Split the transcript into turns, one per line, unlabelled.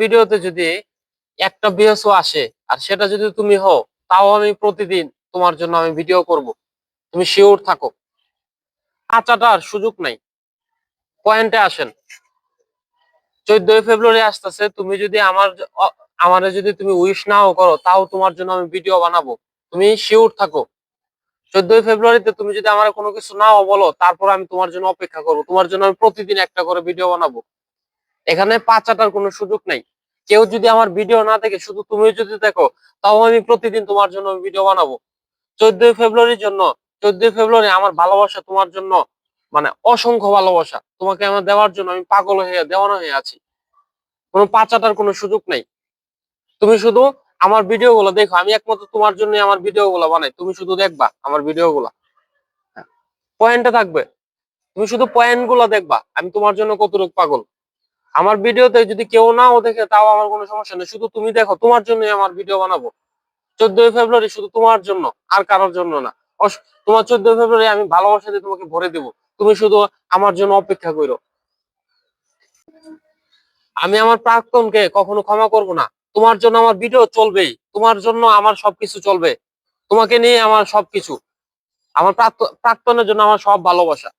ভিডিওতে যদি একটা ভিউসও আসে আর সেটা যদি তুমি হও, তাও আমি প্রতিদিন তোমার জন্য আমি ভিডিও করব। তুমি শিওর থাকো, আচাটার সুযোগ নাই। পয়েন্টে আসেন। 14 ফেব্রুয়ারি আসতেছে, তুমি যদি আমারে যদি তুমি উইশ নাও করো, তাও তোমার জন্য আমি ভিডিও বানাবো। তুমি শিওর থাকো, 14 ফেব্রুয়ারিতে তুমি যদি আমার কোনো কিছু নাও বলো, তারপর আমি তোমার জন্য অপেক্ষা করবো। তোমার জন্য আমি প্রতিদিন একটা করে ভিডিও বানাবো। এখানে পাচাটার কোনো সুযোগ নাই। কেউ যদি আমার ভিডিও না দেখে, শুধু তুমি যদি দেখো, তাও আমি প্রতিদিন তোমার জন্য ভিডিও বানাবো। 14 ফেব্রুয়ারির জন্য, 14 ফেব্রুয়ারি আমার ভালোবাসা তোমার জন্য, মানে অসংখ্য ভালোবাসা তোমাকে আমার দেওয়ার জন্য আমি পাগল হয়ে দেওয়ানো হয়ে আছি। কোনো পাচাটার কোনো সুযোগ নাই। তুমি শুধু আমার ভিডিও গুলো দেখো, আমি একমাত্র তোমার জন্য আমার ভিডিও গুলো বানাই। তুমি শুধু দেখবা আমার ভিডিও গুলা, পয়েন্টে থাকবে। তুমি শুধু পয়েন্ট গুলা দেখবা, আমি তোমার জন্য কতটুকু পাগল। আমার ভিডিওতে যদি কেউ নাও দেখে, তাও আমার কোনো সমস্যা নেই। শুধু তুমি দেখো, তোমার জন্য আমার ভিডিও বানাবো। 14 ফেব্রুয়ারি শুধু তোমার জন্য, আর কারোর জন্য না। তোমার 14 ফেব্রুয়ারি আমি ভালোবাসা দিয়ে তোমাকে ভরে দেবো। তুমি শুধু আমার জন্য অপেক্ষা করো। আমি আমার প্রাক্তনকে কখনো ক্ষমা করব না। তোমার জন্য আমার ভিডিও চলবেই, তোমার জন্য আমার সবকিছু চলবে। তোমাকে নিয়ে আমার সবকিছু, আমার প্রাক্তনের জন্য আমার সব ভালোবাসা।